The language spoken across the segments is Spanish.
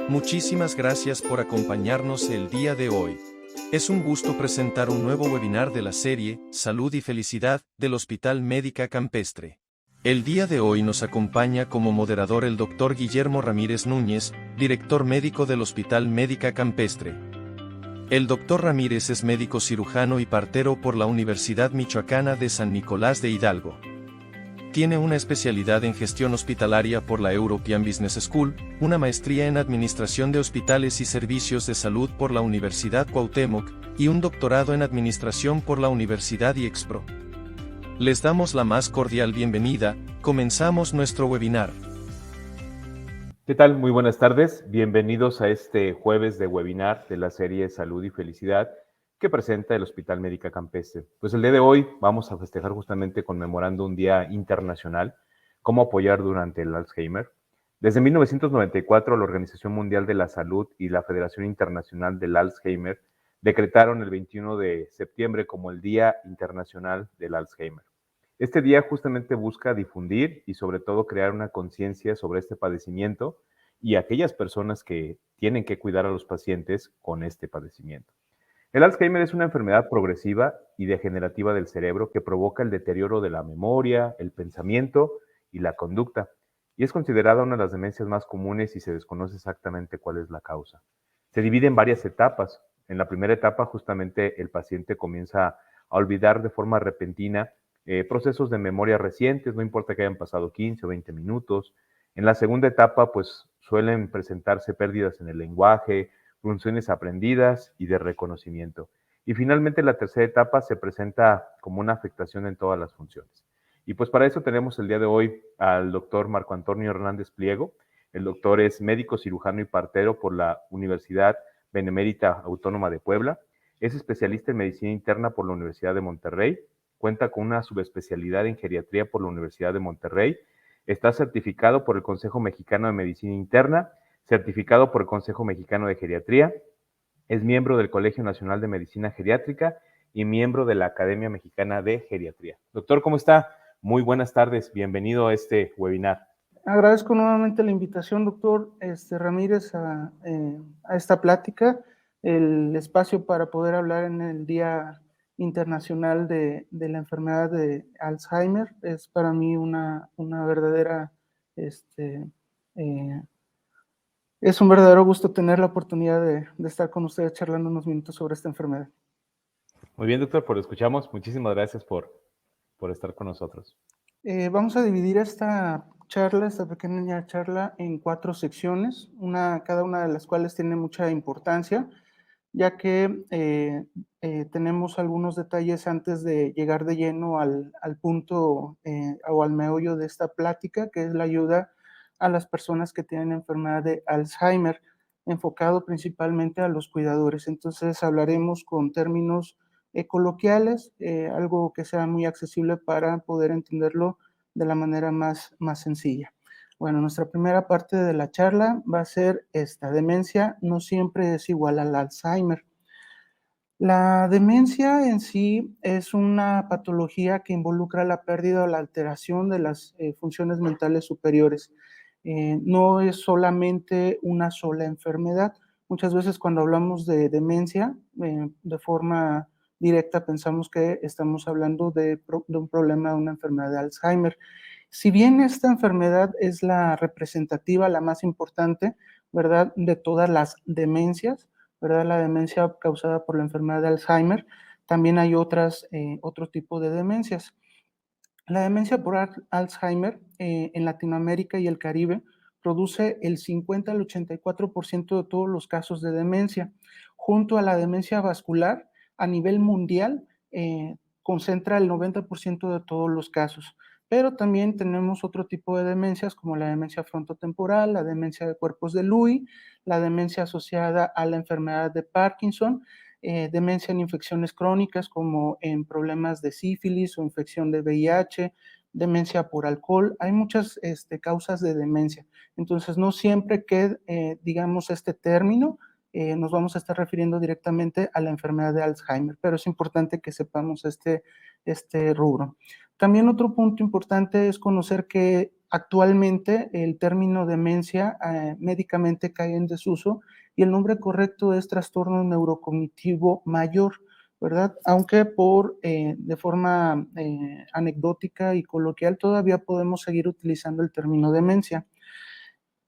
Muchísimas gracias por acompañarnos el día de hoy. Es un gusto presentar un nuevo webinar de la serie Salud y Felicidad del Hospital Médica Campestre. El día de hoy nos acompaña como moderador el Dr. Guillermo Ramírez Núñez, director médico del Hospital Médica Campestre. El Dr. Ramírez es médico cirujano y partero por la Universidad Michoacana de San Nicolás de Hidalgo. Tiene una especialidad en gestión hospitalaria por la European Business School, una maestría en administración de hospitales y servicios de salud por la Universidad Cuauhtémoc, y un doctorado en administración por la Universidad IEXPRO. Les damos la más cordial bienvenida. Comenzamos nuestro webinar. ¿Qué tal? Muy buenas tardes. Bienvenidos a este jueves de webinar de la serie Salud y Felicidad que presenta el Hospital Médica Campestre. Pues el día de hoy vamos a festejar justamente conmemorando un día internacional, cómo apoyar durante el Alzheimer. Desde 1994, la Organización Mundial de la Salud y la Federación Internacional del Alzheimer decretaron el 21 de septiembre como el Día Internacional del Alzheimer. Este día justamente busca difundir y sobre todo crear una conciencia sobre este padecimiento y aquellas personas que tienen que cuidar a los pacientes con este padecimiento. El Alzheimer es una enfermedad progresiva y degenerativa del cerebro que provoca el deterioro de la memoria, el pensamiento y la conducta, y es considerada una de las demencias más comunes y se desconoce exactamente cuál es la causa. Se divide en varias etapas. En la primera etapa, justamente el paciente comienza a olvidar de forma repentina procesos de memoria recientes, no importa que hayan pasado 15 o 20 minutos. En la segunda etapa, pues suelen presentarse pérdidas en el lenguaje, funciones aprendidas y de reconocimiento. Y finalmente la tercera etapa se presenta como una afectación en todas las funciones. Y pues para eso tenemos el día de hoy al doctor Marco Antonio Hernández Pliego. El doctor es médico cirujano y partero por la Universidad Benemérita Autónoma de Puebla. Es especialista en medicina interna por la Universidad de Monterrey. Cuenta con una subespecialidad en geriatría por la Universidad de Monterrey. Está certificado por el Consejo Mexicano de Medicina Interna, certificado por el Consejo Mexicano de Geriatría, es miembro del Colegio Nacional de Medicina Geriátrica y miembro de la Academia Mexicana de Geriatría. Doctor, ¿cómo está? Muy buenas tardes, bienvenido a este webinar. Agradezco nuevamente la invitación, doctor Ramírez, a esta plática, el espacio para poder hablar en el Día Internacional de la Enfermedad de Alzheimer. Es para mí una verdadera, es un verdadero gusto tener la oportunidad de estar con ustedes charlando unos minutos sobre esta enfermedad. Muy bien, doctor, pues lo escuchamos. Muchísimas gracias por estar con nosotros. Vamos a dividir esta pequeña charla, en 4 secciones, cada una de las cuales tiene mucha importancia, ya que tenemos algunos detalles antes de llegar de lleno al punto o al meollo de esta plática, que es la ayuda a las personas que tienen enfermedad de Alzheimer, enfocado principalmente a los cuidadores. Entonces hablaremos con términos coloquiales, algo que sea muy accesible para poder entenderlo de la manera más sencilla. Bueno, nuestra primera parte de la charla va a ser esta: demencia no siempre es igual al Alzheimer. La demencia en sí es una patología que involucra la pérdida o la alteración de las funciones mentales superiores. No es solamente una sola enfermedad. Muchas veces cuando hablamos de demencia, de forma directa pensamos que estamos hablando de un problema, de una enfermedad de Alzheimer. Si bien esta enfermedad es la representativa, la más importante, ¿verdad?, de todas las demencias, ¿verdad?, la demencia causada por la enfermedad de Alzheimer, también hay otro tipo de demencias. La demencia por Alzheimer en Latinoamérica y el Caribe produce el 50 al 84% de todos los casos de demencia. Junto a la demencia vascular, a nivel mundial, concentra el 90% de todos los casos. Pero también tenemos otro tipo de demencias, como la demencia frontotemporal, la demencia de cuerpos de Lewy, la demencia asociada a la enfermedad de Parkinson, demencia en infecciones crónicas, como en problemas de sífilis o infección de VIH, demencia por alcohol. Hay muchas causas de demencia. Entonces, no siempre que digamos este término, nos vamos a estar refiriendo directamente a la enfermedad de Alzheimer, pero es importante que sepamos este rubro. También otro punto importante es conocer que actualmente el término demencia médicamente cae en desuso y el nombre correcto es trastorno neurocognitivo mayor, ¿verdad? Aunque de forma anecdótica y coloquial todavía podemos seguir utilizando el término demencia.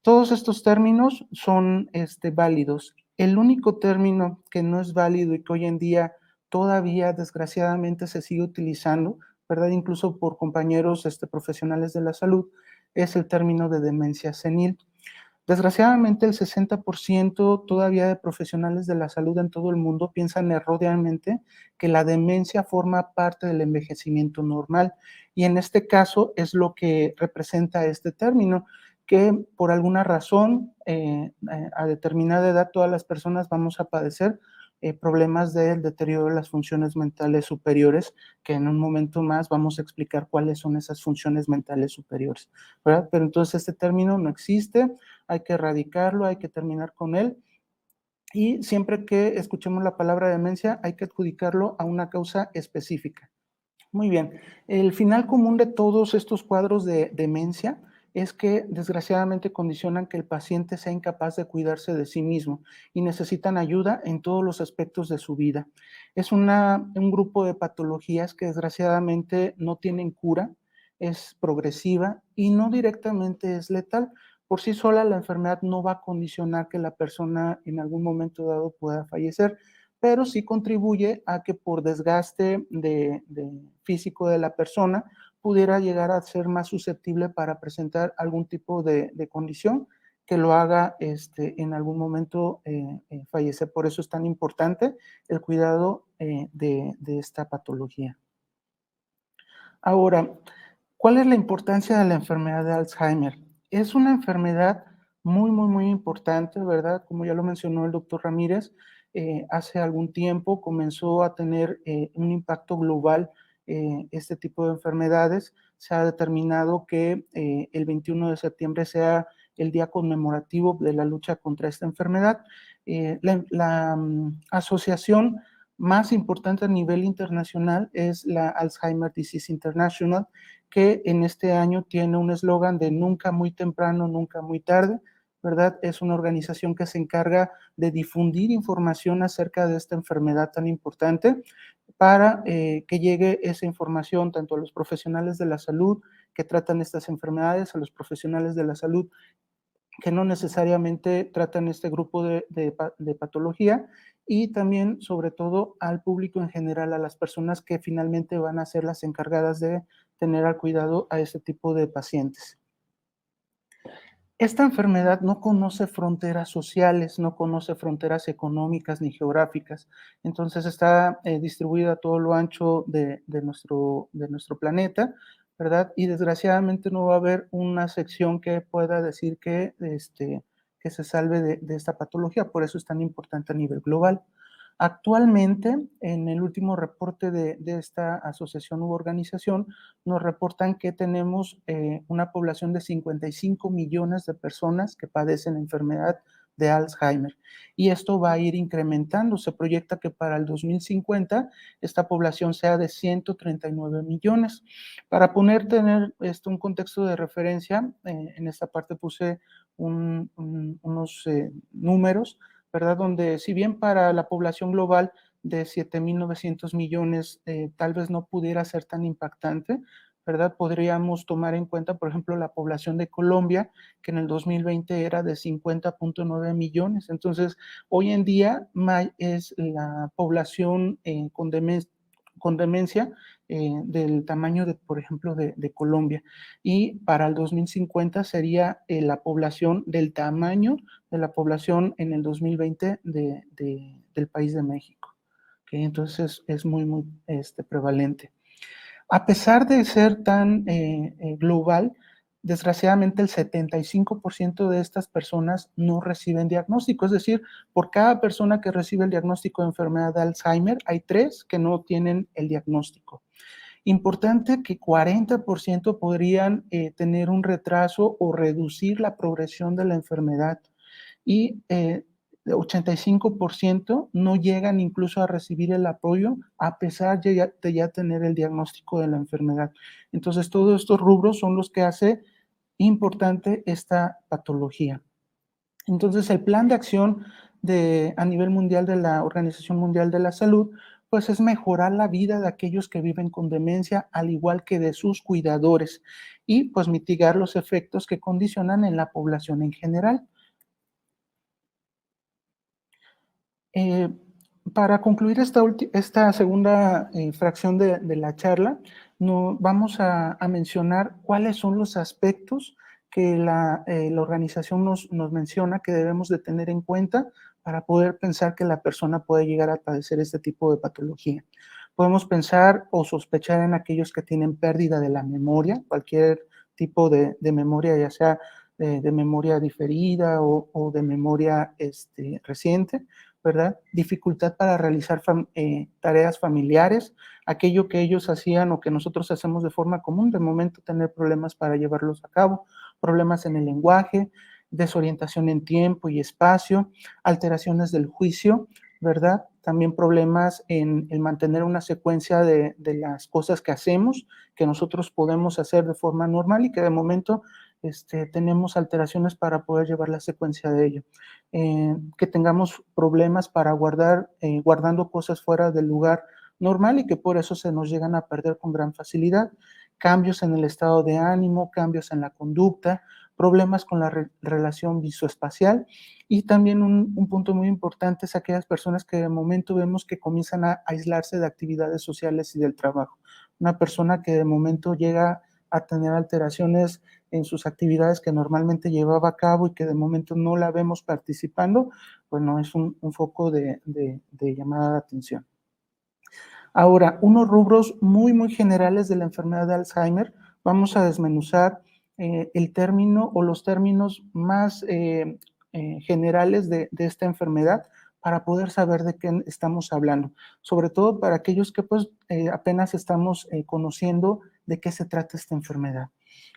Todos estos términos son válidos. El único término que no es válido y que hoy en día todavía desgraciadamente se sigue utilizando, ¿verdad? Incluso por compañeros profesionales de la salud, es el término de demencia senil. Desgraciadamente, el 60% todavía de profesionales de la salud en todo el mundo piensan erróneamente que la demencia forma parte del envejecimiento normal. Y en este caso es lo que representa este término, que por alguna razón, a determinada edad, todas las personas vamos a padecer problemas del deterioro de las funciones mentales superiores, que en un momento más vamos a explicar cuáles son esas funciones mentales superiores, ¿verdad? Pero entonces este término no existe, hay que erradicarlo, hay que terminar con él. Y siempre que escuchemos la palabra demencia, hay que adjudicarlo a una causa específica. Muy bien. El final común de todos estos cuadros de demencia es que desgraciadamente condicionan que el paciente sea incapaz de cuidarse de sí mismo y necesitan ayuda en todos los aspectos de su vida. Es un grupo de patologías que desgraciadamente no tienen cura, es progresiva y no directamente es letal. Por sí sola la enfermedad no va a condicionar que la persona en algún momento dado pueda fallecer, pero sí contribuye a que por desgaste físico de la persona pudiera llegar a ser más susceptible para presentar algún tipo de condición que lo haga en algún momento fallecer. Por eso es tan importante el cuidado de esta patología. Ahora, ¿cuál es la importancia de la enfermedad de Alzheimer? Es una enfermedad muy, muy, muy importante, ¿verdad? Como ya lo mencionó el doctor Ramírez, hace algún tiempo comenzó a tener un impacto global este tipo de enfermedades. Se ha determinado que el 21 de septiembre sea el día conmemorativo de la lucha contra esta enfermedad. La asociación más importante a nivel internacional es la Alzheimer Disease International, que en este año tiene un eslogan de nunca muy temprano, nunca muy tarde, ¿verdad? Es una organización que se encarga de difundir información acerca de esta enfermedad tan importante para que llegue esa información tanto a los profesionales de la salud que tratan estas enfermedades, a los profesionales de la salud que no necesariamente tratan este grupo de patología y también, sobre todo, al público en general, a las personas que finalmente van a ser las encargadas de tener al cuidado a este tipo de pacientes. Esta enfermedad no conoce fronteras sociales, no conoce fronteras económicas ni geográficas, entonces está distribuida a todo lo ancho de nuestro planeta, ¿verdad? Y desgraciadamente no va a haber una sección que pueda decir que se salve de esta patología, por eso es tan importante a nivel global. Actualmente, en el último reporte de esta asociación u organización, nos reportan que tenemos una población de 55 millones de personas que padecen la enfermedad de Alzheimer. Y esto va a ir incrementando. Se proyecta que para el 2050 esta población sea de 139 millones. Para tener un contexto de referencia, en esta parte puse unos números, ¿verdad? Donde si bien para la población global de 7.900 millones tal vez no pudiera ser tan impactante, ¿verdad? Podríamos tomar en cuenta, por ejemplo, la población de Colombia, que en el 2020 era de 50.9 millones. Entonces, hoy en día es la población con demencia del tamaño de, por ejemplo, de Colombia. Y para el 2050 sería la población del tamaño de la población en el 2020 del país de México. ¿Okay? Entonces es muy, muy prevalente. A pesar de ser tan global, desgraciadamente el 75% de estas personas no reciben diagnóstico. Es decir, por cada persona que recibe el diagnóstico de enfermedad de Alzheimer, hay 3 que no tienen el diagnóstico. Importante que 40% podrían tener un retraso o reducir la progresión de la enfermedad y 85% no llegan incluso a recibir el apoyo a pesar de ya tener el diagnóstico de la enfermedad. Entonces, todos estos rubros son los que hace importante esta patología. Entonces, el plan de acción a nivel mundial de la Organización Mundial de la Salud, pues es mejorar la vida de aquellos que viven con demencia, al igual que de sus cuidadores, y pues mitigar los efectos que condicionan en la población en general. Eh, para concluir esta segunda fracción de la charla, vamos a mencionar cuáles son los aspectos que la organización nos menciona que debemos de tener en cuenta para poder pensar que la persona puede llegar a padecer este tipo de patología. Podemos pensar o sospechar en aquellos que tienen pérdida de la memoria, cualquier tipo de memoria, ya sea de memoria diferida o de memoria reciente, ¿verdad? Dificultad para realizar tareas familiares, aquello que ellos hacían o que nosotros hacemos de forma común, de momento tener problemas para llevarlos a cabo, problemas en el lenguaje, desorientación en tiempo y espacio, alteraciones del juicio, ¿verdad? También problemas en el mantener una secuencia de las cosas que hacemos, que nosotros podemos hacer de forma normal y que de momento tenemos alteraciones para poder llevar la secuencia de ello. Que tengamos problemas para guardando cosas fuera del lugar normal y que por eso se nos llegan a perder con gran facilidad. Cambios en el estado de ánimo, cambios en la conducta, problemas con la relación visoespacial y también un punto muy importante es aquellas personas que de momento vemos que comienzan a aislarse de actividades sociales y del trabajo. Una persona que de momento llega a tener alteraciones en sus actividades que normalmente llevaba a cabo y que de momento no la vemos participando, pues no es un foco de llamada de atención. Ahora, unos rubros muy, muy generales de la enfermedad de Alzheimer, vamos a desmenuzar el término o los términos más generales de esta enfermedad para poder saber de qué estamos hablando, sobre todo para aquellos que pues apenas estamos conociendo de qué se trata esta enfermedad.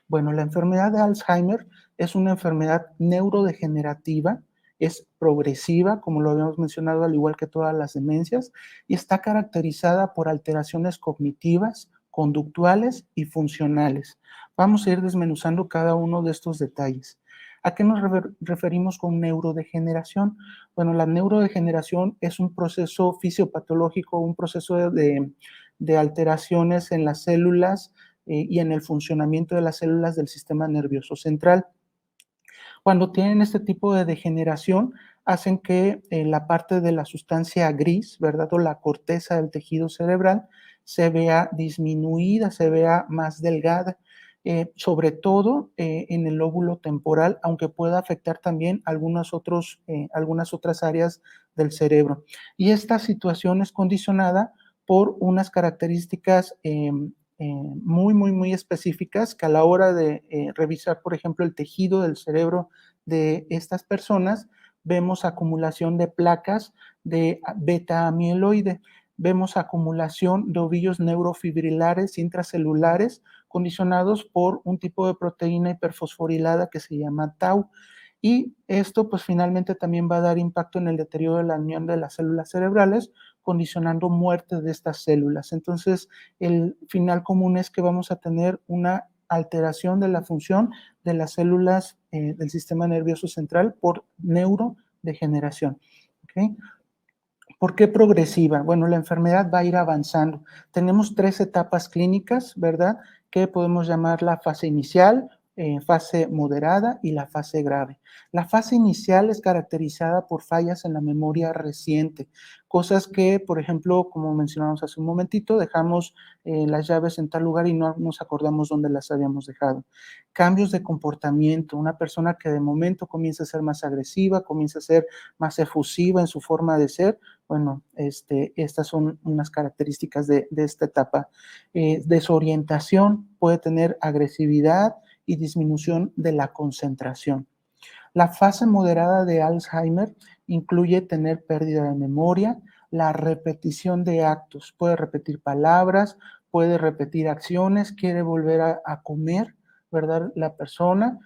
Bueno, la enfermedad de Alzheimer es una enfermedad neurodegenerativa, es progresiva, como lo habíamos mencionado, al igual que todas las demencias, y está caracterizada por alteraciones cognitivas, conductuales y funcionales. Vamos a ir desmenuzando cada uno de estos detalles. ¿A qué nos referimos con neurodegeneración? Bueno, la neurodegeneración es un proceso fisiopatológico, un proceso de alteraciones en las células y en el funcionamiento de las células del sistema nervioso central. Cuando tienen este tipo de degeneración, hacen que la parte de la sustancia gris, ¿verdad? O la corteza del tejido cerebral se vea disminuida, se vea más delgada, sobre todo en el lóbulo temporal, aunque pueda afectar también algunas otras áreas del cerebro. Y esta situación es condicionada por unas características muy, muy, muy específicas que a la hora de revisar, por ejemplo, el tejido del cerebro de estas personas, vemos acumulación de placas de beta amiloide, vemos acumulación de ovillos neurofibrilares intracelulares condicionados por un tipo de proteína hiperfosforilada que se llama tau. Y esto pues finalmente también va a dar impacto en el deterioro de la unión de las células cerebrales, condicionando muerte de estas células. Entonces, el final común es que vamos a tener una alteración de la función de las células del sistema nervioso central por neurodegeneración. ¿Okay? ¿Por qué progresiva? Bueno, la enfermedad va a ir avanzando. Tenemos 3 etapas clínicas, ¿verdad? Que podemos llamar la fase inicial, fase moderada y la fase grave. La fase inicial es caracterizada por fallas en la memoria reciente, cosas que, por ejemplo, como mencionamos hace un momentito, dejamos las llaves en tal lugar y no nos acordamos dónde las habíamos dejado. Cambios de comportamiento, una persona que de momento comienza a ser más agresiva, comienza a ser más efusiva en su forma de ser, bueno, estas son unas características de esta etapa. Desorientación, puede tener agresividad y disminución de la concentración. La fase moderada de Alzheimer incluye tener pérdida de memoria, la repetición de actos, puede repetir palabras, puede repetir acciones, quiere volver a comer, ¿verdad? La persona,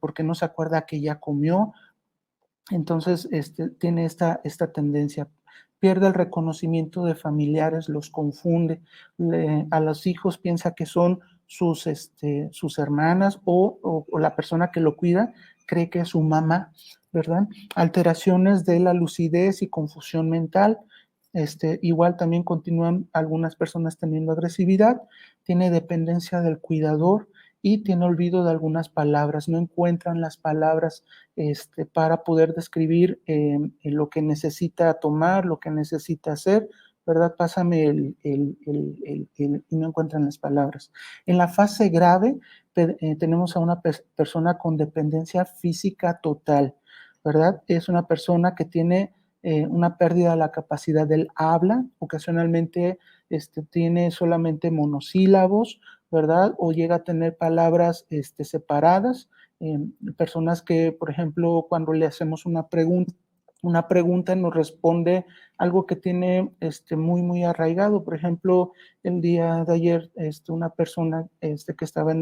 porque no se acuerda que ya comió, entonces tiene esta tendencia. Pierde el reconocimiento de familiares, los confunde, a los hijos piensa que son sus hermanas o la persona que lo cuida cree que es su mamá, ¿verdad? Alteraciones de la lucidez y confusión mental. Igual también continúan algunas personas teniendo agresividad, tiene dependencia del cuidador y tiene olvido de algunas palabras, no encuentran las palabras para poder describir lo que necesita tomar, lo que necesita hacer, ¿verdad? Pásame y no encuentran las palabras. En la fase grave tenemos a una persona con dependencia física total, ¿verdad? Es una persona que tiene una pérdida de la capacidad del habla, ocasionalmente tiene solamente monosílabos, ¿verdad? O llega a tener palabras separadas. Personas que, por ejemplo, cuando le hacemos una pregunta nos responde algo que tiene muy arraigado. Por ejemplo, el día de ayer una persona que estaba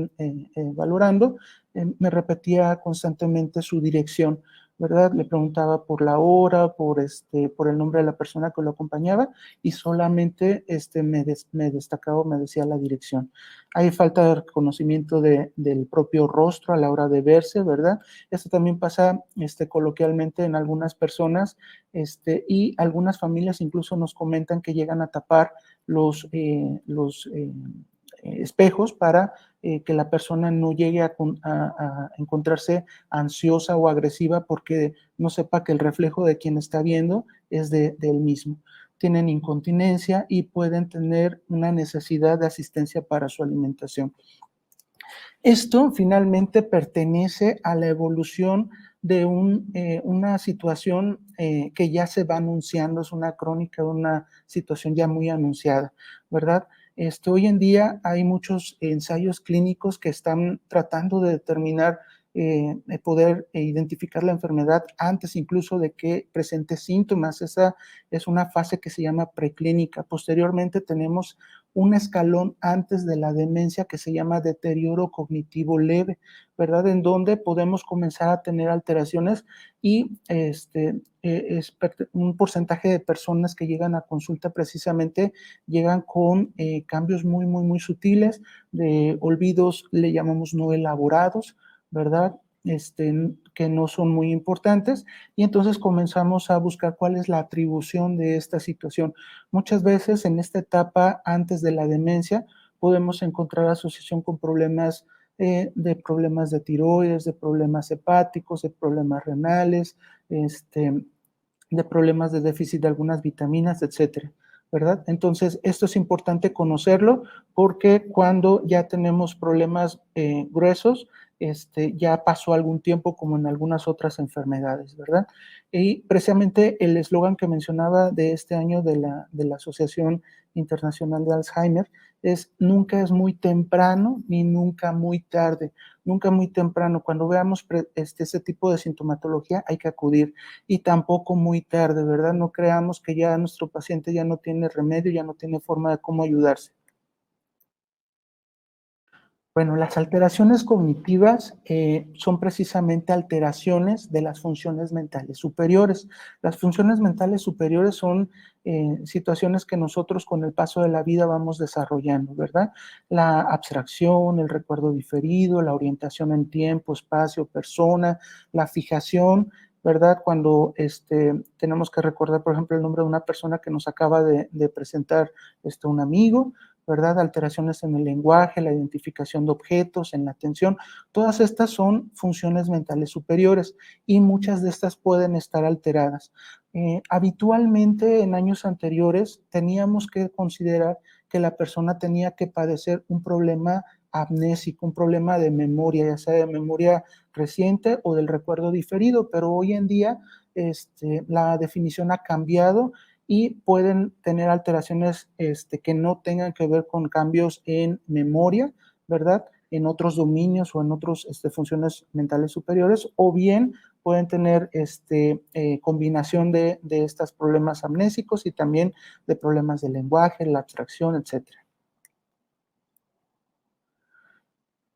valorando me repetía constantemente su dirección, ¿verdad? Le preguntaba por la hora, por el nombre de la persona que lo acompañaba y solamente me destacaba o me decía la dirección. Hay falta de reconocimiento del propio rostro a la hora de verse, ¿verdad? Esto también pasa coloquialmente en algunas personas y algunas familias incluso nos comentan que llegan a tapar los espejos para que la persona no llegue a encontrarse ansiosa o agresiva porque no sepa que el reflejo de quien está viendo es de él mismo. Tienen incontinencia y pueden tener una necesidad de asistencia para su alimentación. Esto finalmente pertenece a la evolución de una situación que ya se va anunciando, es una crónica de una situación ya muy anunciada, ¿verdad? Hoy en día hay muchos ensayos clínicos que están tratando de determinar, poder identificar la enfermedad antes incluso de que presente síntomas. Esa es una fase que se llama preclínica. Posteriormente tenemos un escalón antes de la demencia que se llama deterioro cognitivo leve, ¿verdad? En donde podemos comenzar a tener alteraciones y es un porcentaje de personas que llegan a consulta precisamente llegan con cambios muy sutiles, de olvidos, le llamamos no elaborados, ¿verdad? Que no son muy importantes, y entonces comenzamos a buscar cuál es la atribución de esta situación. Muchas veces en esta etapa antes de la demencia podemos encontrar asociación con problemas de tiroides, de problemas hepáticos, de problemas renales, de problemas de déficit de algunas vitaminas, etcétera, ¿verdad? Entonces, esto es importante conocerlo porque cuando ya tenemos problemas gruesos, ya pasó algún tiempo como en algunas otras enfermedades, ¿verdad? Y precisamente el eslogan que mencionaba de este año de la Asociación Internacional de Alzheimer es nunca es muy temprano ni nunca muy tarde, nunca muy temprano. Cuando veamos ese tipo de sintomatología hay que acudir y tampoco muy tarde, ¿verdad? No creamos que ya nuestro paciente ya no tiene remedio, ya no tiene forma de cómo ayudarse. Bueno, las alteraciones cognitivas son precisamente alteraciones de las funciones mentales superiores. Las funciones mentales superiores son situaciones que nosotros con el paso de la vida vamos desarrollando, ¿verdad? La abstracción, el recuerdo diferido, la orientación en tiempo, espacio, persona, la fijación, ¿verdad? Cuando tenemos que recordar, por ejemplo, el nombre de una persona que nos acaba de presentar un amigo, ¿verdad? Alteraciones en el lenguaje, la identificación de objetos, en la atención. Todas estas son funciones mentales superiores y muchas de estas pueden estar alteradas. Habitualmente en años anteriores teníamos que considerar que la persona tenía que padecer un problema amnésico, un problema de memoria, ya sea de memoria reciente o del recuerdo diferido, pero hoy en día la definición ha cambiado y pueden tener alteraciones que no tengan que ver con cambios en memoria, ¿verdad? En otros dominios o en otras funciones mentales superiores, o bien pueden tener combinación de estos problemas amnésicos y también de problemas de lenguaje, la abstracción, etcétera.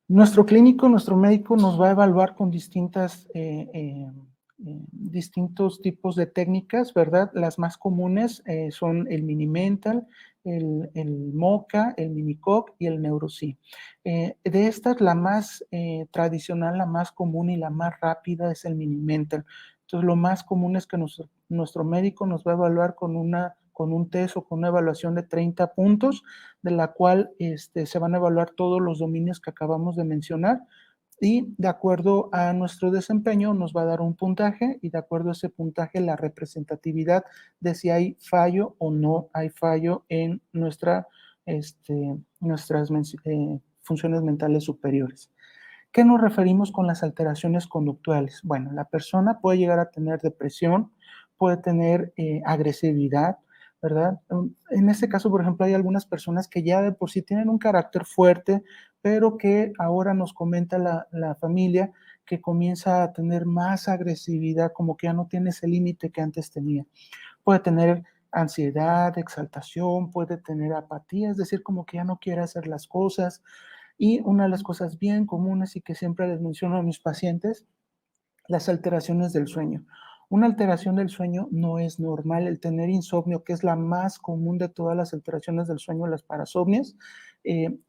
Nuestro clínico, nuestro médico nos va a evaluar con distintos tipos de técnicas, ¿verdad? Las más comunes son el mini mental, el MoCA, el Minicoc y el NeuroSí. De estas, la más tradicional, la más común y la más rápida es el Minimental. Entonces, lo más común es que nuestro médico nos va a evaluar con un test o con una evaluación de 30 puntos, de la cual se van a evaluar todos los dominios que acabamos de mencionar, y de acuerdo a nuestro desempeño nos va a dar un puntaje, y de acuerdo a ese puntaje la representatividad de si hay fallo o no hay fallo en nuestras funciones mentales superiores. ¿Qué nos referimos con las alteraciones conductuales? Bueno, la persona puede llegar a tener depresión, puede tener agresividad, ¿verdad? En este caso, por ejemplo, hay algunas personas que ya de por sí tienen un carácter fuerte, pero que ahora nos comenta la familia que comienza a tener más agresividad, como que ya no tiene ese límite que antes tenía. Puede tener ansiedad, exaltación, puede tener apatía, es decir, como que ya no quiere hacer las cosas. Y una de las cosas bien comunes y que siempre les menciono a mis pacientes, las alteraciones del sueño. Una alteración del sueño no es normal. El tener insomnio, que es la más común de todas las alteraciones del sueño, las parasomnias,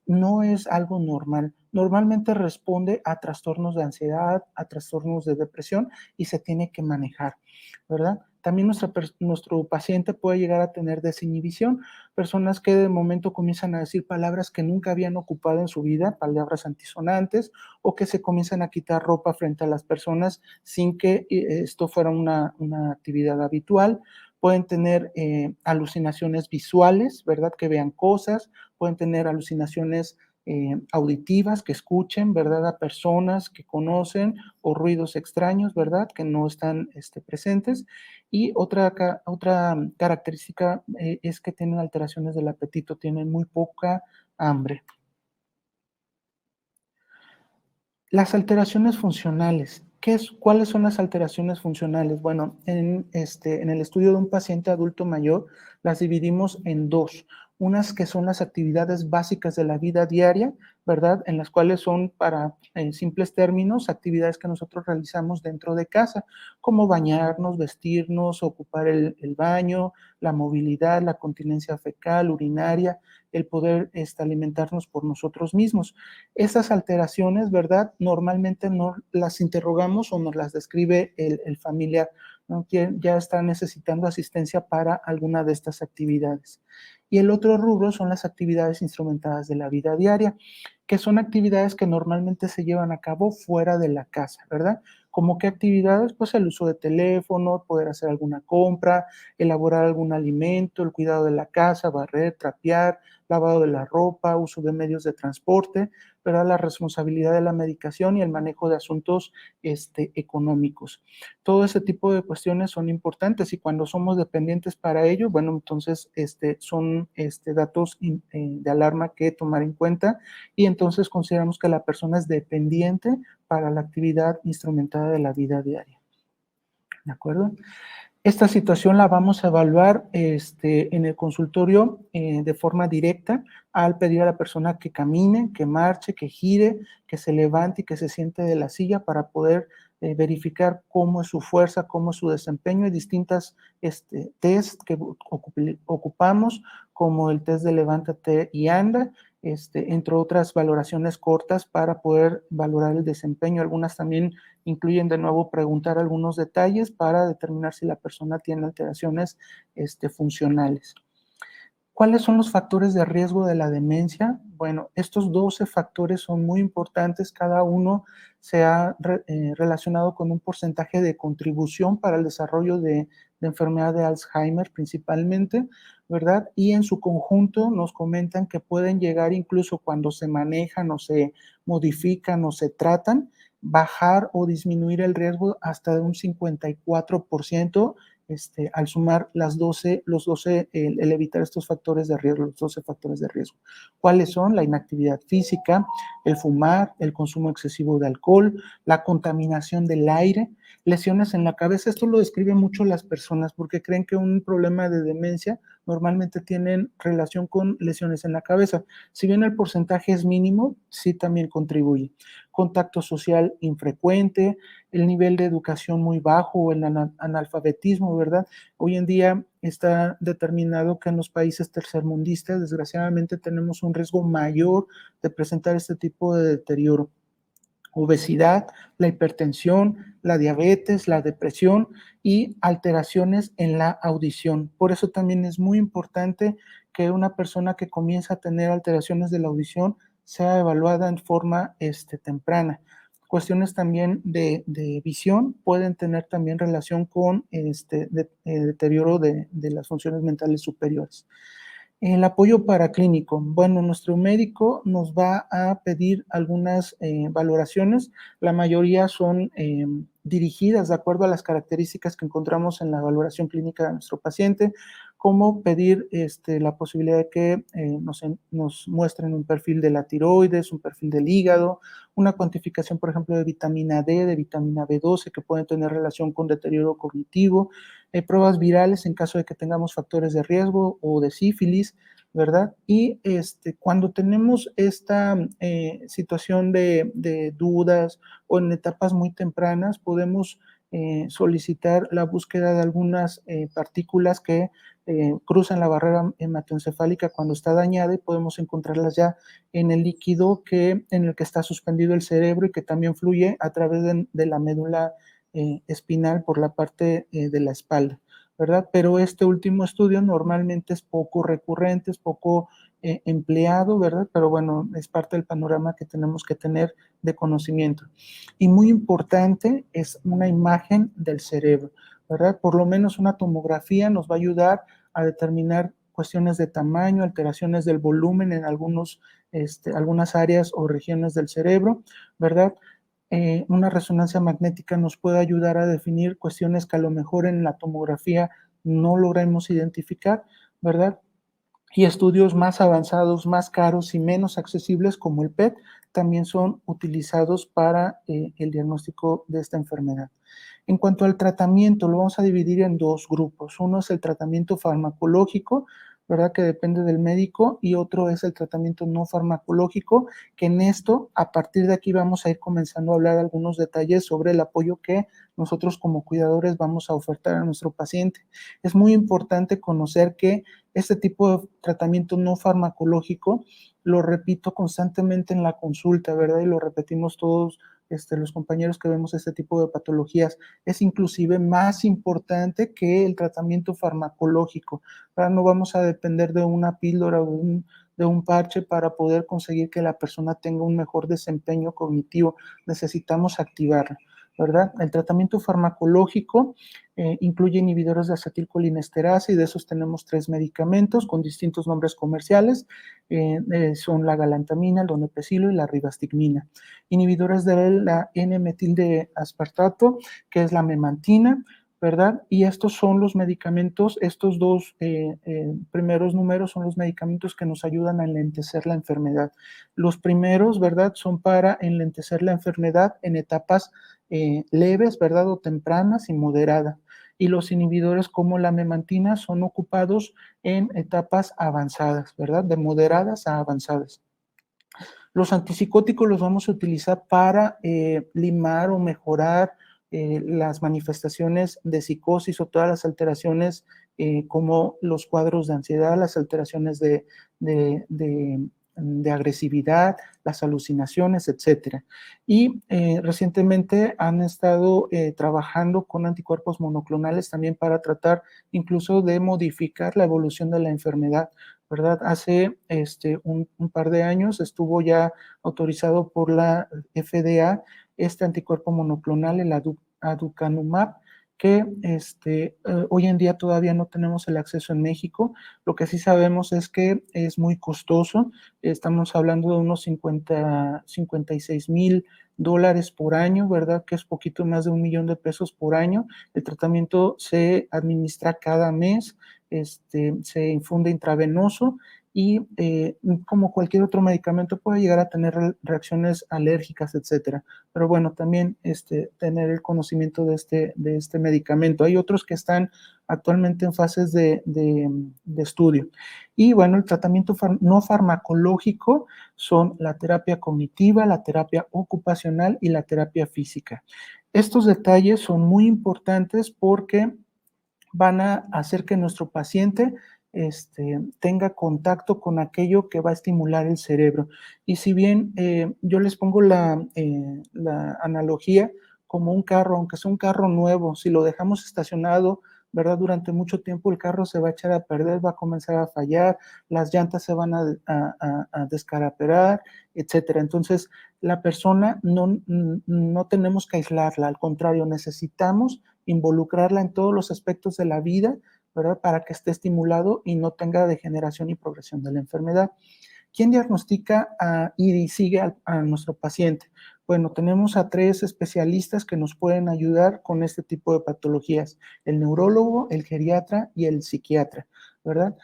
no es algo normal. Normalmente responde a trastornos de ansiedad, a trastornos de depresión, y se tiene que manejar, ¿verdad? También nuestro paciente puede llegar a tener desinhibición, personas que de momento comienzan a decir palabras que nunca habían ocupado en su vida, palabras antisonantes, o que se comienzan a quitar ropa frente a las personas sin que esto fuera una actividad habitual. Pueden tener alucinaciones visuales, ¿verdad? Que vean cosas, pueden tener alucinaciones auditivas, que escuchen, ¿verdad? A personas que conocen, o ruidos extraños, ¿verdad? Que no están presentes. Y otra característica es que tienen alteraciones del apetito, tienen muy poca hambre. Las alteraciones funcionales. ¿Cuáles son las alteraciones funcionales? Bueno, en el estudio de un paciente adulto mayor, las dividimos en dos. Unas que son las actividades básicas de la vida diaria, ¿verdad? En las cuales son, para en simples términos, actividades que nosotros realizamos dentro de casa, como bañarnos, vestirnos, ocupar el baño, la movilidad, la continencia fecal, urinaria, el poder alimentarnos por nosotros mismos. Esas alteraciones, ¿verdad? Normalmente no las interrogamos o nos las describe el familiar, ¿no? Que ya está necesitando asistencia para alguna de estas actividades. Y el otro rubro son las actividades instrumentadas de la vida diaria, que son actividades que normalmente se llevan a cabo fuera de la casa, ¿verdad? ¿Como qué actividades? Pues el uso de teléfono, poder hacer alguna compra, elaborar algún alimento, el cuidado de la casa, barrer, trapear, lavado de la ropa, uso de medios de transporte, ¿verdad? La responsabilidad de la medicación y el manejo de asuntos económicos. Todo ese tipo de cuestiones son importantes, y cuando somos dependientes para ello, bueno, entonces son datos de alarma que tomar en cuenta, y entonces consideramos que la persona es dependiente para la actividad instrumentada de la vida diaria. ¿De acuerdo? Esta situación la vamos a evaluar en el consultorio de forma directa, al pedir a la persona que camine, que marche, que gire, que se levante y que se siente de la silla, para poder verificar cómo es su fuerza, cómo es su desempeño. Hay distintas test que ocupamos, como el test de levántate y anda, entre otras valoraciones cortas para poder valorar el desempeño. Algunas también incluyen de nuevo preguntar algunos detalles para determinar si la persona tiene alteraciones funcionales. ¿Cuáles son los factores de riesgo de la demencia? Bueno, estos 12 factores son muy importantes. Cada uno se ha relacionado con un porcentaje de contribución para el desarrollo de enfermedad de Alzheimer principalmente, ¿verdad? Y en su conjunto nos comentan que pueden llegar, incluso cuando se manejan o se modifican o se tratan, bajar o disminuir el riesgo hasta de un 54%, al sumar el evitar estos factores de riesgo, los 12 factores de riesgo. ¿Cuáles son? La inactividad física, el fumar, el consumo excesivo de alcohol, la contaminación del aire, lesiones en la cabeza. Esto lo describen mucho las personas porque creen que un problema de demencia normalmente tienen relación con lesiones en la cabeza. Si bien el porcentaje es mínimo, sí también contribuye. contacto social infrecuente, el nivel de educación muy bajo o el analfabetismo, ¿verdad? Hoy en día está determinado que en los países tercermundistas, desgraciadamente, tenemos un riesgo mayor de presentar este tipo de deterioro. Obesidad, la hipertensión, la diabetes, la depresión y alteraciones en la audición. Por eso también es muy importante que una persona que comienza a tener alteraciones de la audición sea evaluada en forma temprana. Cuestiones también de visión pueden tener también relación con deterioro de las funciones mentales superiores. El apoyo paraclínico. Bueno, nuestro médico nos va a pedir algunas valoraciones. La mayoría son dirigidas de acuerdo a las características que encontramos en la valoración clínica de nuestro paciente, como pedir la posibilidad de que nos muestren un perfil de la tiroides, un perfil del hígado, una cuantificación, por ejemplo, de vitamina D, de vitamina B12, que pueden tener relación con deterioro cognitivo, pruebas virales en caso de que tengamos factores de riesgo o de sífilis, ¿verdad? Y cuando tenemos esta situación de dudas o en etapas muy tempranas, podemos solicitar la búsqueda de algunas partículas que cruzan la barrera hematoencefálica cuando está dañada y podemos encontrarlas ya en el líquido en el que está suspendido el cerebro y que también fluye a través de la médula espinal por la parte de la espalda, ¿verdad? Pero este último estudio normalmente es poco recurrente, es poco empleado, ¿verdad? Pero bueno, es parte del panorama que tenemos que tener de conocimiento. Y muy importante es una imagen del cerebro, ¿verdad? Por lo menos una tomografía nos va a ayudar a determinar cuestiones de tamaño, alteraciones del volumen en algunas áreas o regiones del cerebro, ¿verdad? Una resonancia magnética nos puede ayudar a definir cuestiones que a lo mejor en la tomografía no logramos identificar, ¿verdad? Y estudios más avanzados, más caros y menos accesibles como el PET también son utilizados para el diagnóstico de esta enfermedad. En cuanto al tratamiento, lo vamos a dividir en dos grupos. Uno es el tratamiento farmacológico, ¿verdad? Que depende del médico, y otro es el tratamiento no farmacológico, que en esto, a partir de aquí vamos a ir comenzando a hablar algunos detalles sobre el apoyo que nosotros como cuidadores vamos a ofertar a nuestro paciente. Es muy importante conocer que este tipo de tratamiento no farmacológico, lo repito constantemente en la consulta, ¿verdad? Y lo repetimos todos los compañeros que vemos este tipo de patologías, es inclusive más importante que el tratamiento farmacológico. ¿Verdad? No vamos a depender de una píldora o de un parche para poder conseguir que la persona tenga un mejor desempeño cognitivo. Necesitamos activarla, ¿verdad? El tratamiento farmacológico incluye inhibidores de acetilcolinesterasa y de esos tenemos 3 medicamentos con distintos nombres comerciales. Son la galantamina, el donepezilo y la ribastigmina. Inhibidores de la N-metil de aspartato, que es la memantina, ¿verdad? Y estos son los medicamentos, estos dos primeros números son los medicamentos que nos ayudan a enlentecer la enfermedad. Los primeros, ¿verdad? Son para enlentecer la enfermedad en etapas leves, ¿verdad? O tempranas y moderadas. Y los inhibidores como la memantina son ocupados en etapas avanzadas, ¿verdad? De moderadas a avanzadas. Los antipsicóticos los vamos a utilizar para limar o mejorar las manifestaciones de psicosis o todas las alteraciones como los cuadros de ansiedad, las alteraciones de agresividad, las alucinaciones, etcétera. Y recientemente han estado trabajando con anticuerpos monoclonales también para tratar incluso de modificar la evolución de la enfermedad, ¿verdad? Hace un par de años estuvo ya autorizado por la FDA este anticuerpo monoclonal, el aducanumab, que hoy en día todavía no tenemos el acceso en México. Lo que sí sabemos es que es muy costoso. Estamos hablando de unos 56,000 dólares por año, ¿verdad? Que es poquito más de 1 millón de pesos por año. El tratamiento se administra cada mes, se infunde intravenoso y como cualquier otro medicamento puede llegar a tener reacciones alérgicas, etcétera. Pero bueno, también tener el conocimiento de este medicamento. Hay otros que están actualmente en fases de estudio. Y bueno, el tratamiento no farmacológico son la terapia cognitiva, la terapia ocupacional y la terapia física. Estos detalles son muy importantes porque van a hacer que nuestro paciente tenga contacto con aquello que va a estimular el cerebro. Y si bien yo les pongo la analogía como un carro, aunque sea un carro nuevo, si lo dejamos estacionado, ¿verdad? Durante mucho tiempo el carro se va a echar a perder, va a comenzar a fallar, las llantas se van a descarapelar, etcétera. Entonces, la persona no tenemos que aislarla, al contrario, necesitamos involucrarla en todos los aspectos de la vida, ¿verdad? Para que esté estimulado y no tenga degeneración y progresión de la enfermedad. ¿Quién diagnostica y sigue a nuestro paciente? Bueno, tenemos a 3 especialistas que nos pueden ayudar con este tipo de patologías: el neurólogo, el geriatra y el psiquiatra, ¿verdad?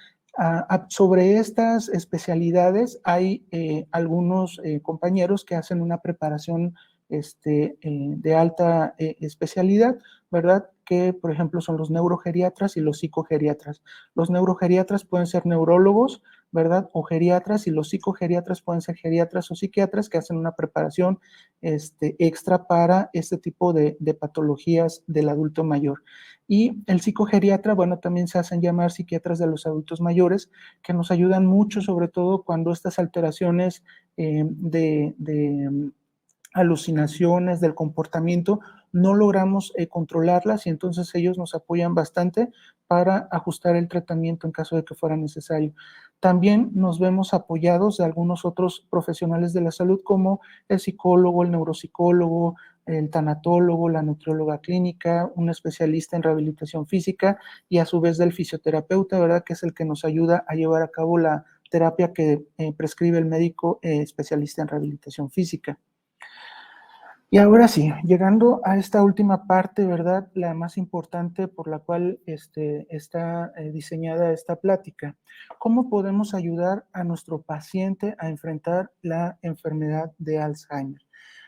Sobre estas especialidades hay algunos compañeros que hacen una preparación de alta especialidad, ¿verdad? Que, por ejemplo, son los neurogeriatras y los psicogeriatras. Los neurogeriatras pueden ser neurólogos, ¿verdad? O geriatras, y los psicogeriatras pueden ser geriatras o psiquiatras que hacen una preparación extra para este tipo de patologías del adulto mayor. Y el psicogeriatra, bueno, también se hacen llamar psiquiatras de los adultos mayores, que nos ayudan mucho, sobre todo cuando estas alteraciones de alucinaciones del comportamiento no logramos controlarlas, y entonces ellos nos apoyan bastante para ajustar el tratamiento en caso de que fuera necesario. También nos vemos apoyados de algunos otros profesionales de la salud, como el psicólogo, el neuropsicólogo, el tanatólogo, la nutrióloga clínica, un especialista en rehabilitación física y a su vez del fisioterapeuta, ¿verdad? Que es el que nos ayuda a llevar a cabo la terapia que prescribe el médico especialista en rehabilitación física. Y ahora sí, llegando a esta última parte, ¿verdad? La más importante por la cual está diseñada esta plática. ¿Cómo podemos ayudar a nuestro paciente a enfrentar la enfermedad de Alzheimer?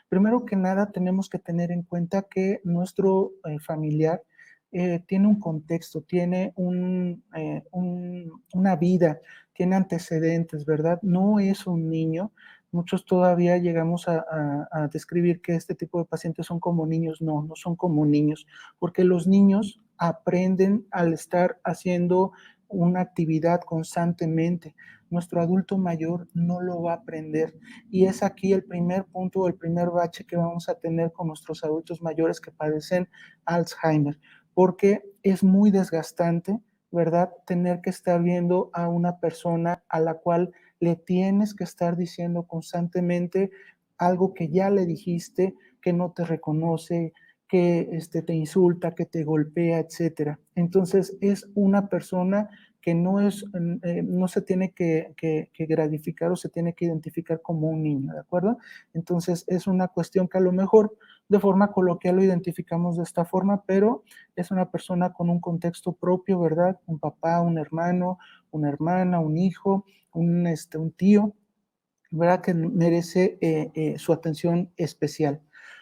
Primero que nada, tenemos que tener en cuenta que nuestro familiar tiene un contexto, tiene una vida, tiene antecedentes, ¿verdad? No es un niño. Muchos todavía llegamos a describir que este tipo de pacientes son como niños. No, no son como niños, porque los niños aprenden al estar haciendo una actividad constantemente. Nuestro adulto mayor no lo va a aprender. Y es aquí el primer punto, el primer bache que vamos a tener con nuestros adultos mayores que padecen Alzheimer, porque es muy desgastante, ¿verdad? Tener que estar viendo a una persona a la cual le tienes que estar diciendo constantemente algo que ya le dijiste, que no te reconoce, que te insulta, que te golpea, etcétera. Entonces es una persona que no se tiene que gratificar o se tiene que identificar como un niño, ¿de acuerdo? Entonces es una cuestión que a lo mejor de forma coloquial lo identificamos de esta forma, pero es una persona con un contexto propio, ¿verdad? Un papá, un hermano, una hermana, un hijo, un tío, ¿verdad? Que merece su atención especial.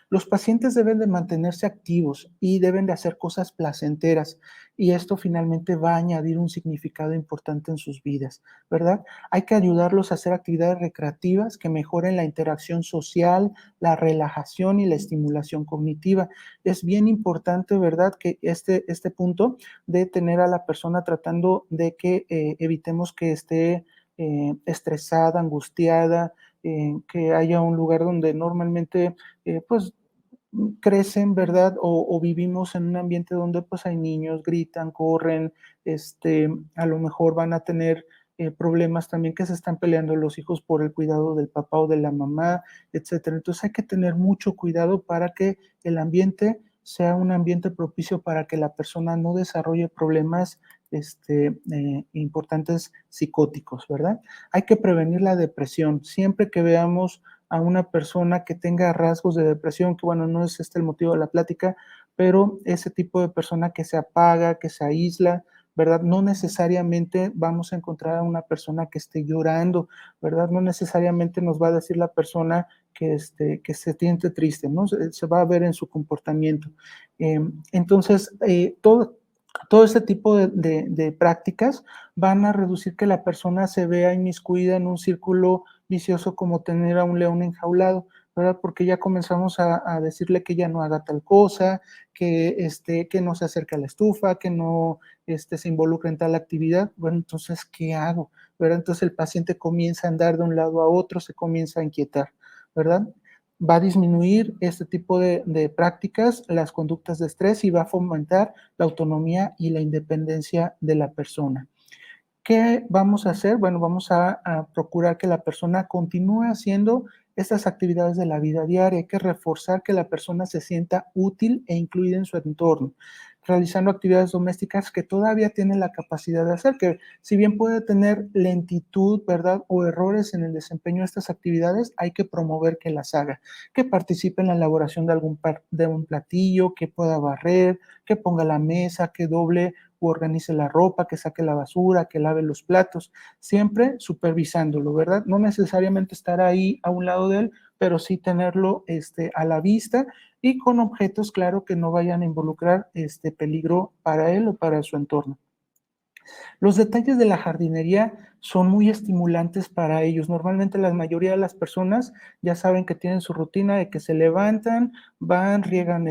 Los pacientes deben de mantenerse activos y deben de hacer cosas placenteras, y esto finalmente va a añadir un significado importante en sus vidas, ¿verdad? Hay que ayudarlos a hacer actividades recreativas que mejoren la interacción social, la relajación y la estimulación cognitiva. Es bien importante, ¿verdad?, que este punto de tener a la persona tratando de que evitemos que esté estresada, angustiada, que haya un lugar donde normalmente pues crecen, ¿verdad? O vivimos en un ambiente donde pues hay niños, gritan, corren, a lo mejor van a tener problemas también, que se están peleando los hijos por el cuidado del papá o de la mamá, etcétera. Entonces hay que tener mucho cuidado para que el ambiente sea un ambiente propicio para que la persona no desarrolle problemas importantes psicóticos, ¿verdad? Hay que prevenir la depresión. Siempre que veamos a una persona que tenga rasgos de depresión, que bueno, no es el motivo de la plática, pero ese tipo de persona que se apaga, que se aísla, ¿verdad? No necesariamente vamos a encontrar a una persona que esté llorando, ¿verdad? No necesariamente nos va a decir la persona que se siente triste, ¿no? Se va a ver en su comportamiento. Entonces, todo este tipo de prácticas van a reducir que la persona se vea inmiscuida en un círculo vicioso como tener a un león enjaulado, ¿verdad? Porque ya comenzamos a decirle que ya no haga tal cosa, que no se acerque a la estufa, que no se involucre en tal actividad. Bueno, entonces, ¿qué hago? ¿Verdad? Entonces el paciente comienza a andar de un lado a otro, se comienza a inquietar, ¿verdad? Va a disminuir este tipo de prácticas, las conductas de estrés, y va a fomentar la autonomía y la independencia de la persona. ¿Qué vamos a hacer? Bueno, vamos a procurar que la persona continúe haciendo estas actividades de la vida diaria. Hay que reforzar que la persona se sienta útil e incluida en su entorno, realizando actividades domésticas que todavía tiene la capacidad de hacer, que si bien puede tener lentitud, ¿verdad? O errores en el desempeño de estas actividades, hay que promover que las haga, que participe en la elaboración de un platillo, que pueda barrer, que ponga la mesa, que doble o organice la ropa, que saque la basura, que lave los platos, siempre supervisándolo, ¿verdad? No necesariamente estar ahí a un lado de él, pero sí tenerlo a la vista y con objetos, claro, que no vayan a involucrar peligro para él o para su entorno. Los detalles de la jardinería son muy estimulantes para ellos. Normalmente la mayoría de las personas ya saben que tienen su rutina de que se levantan, van, riegan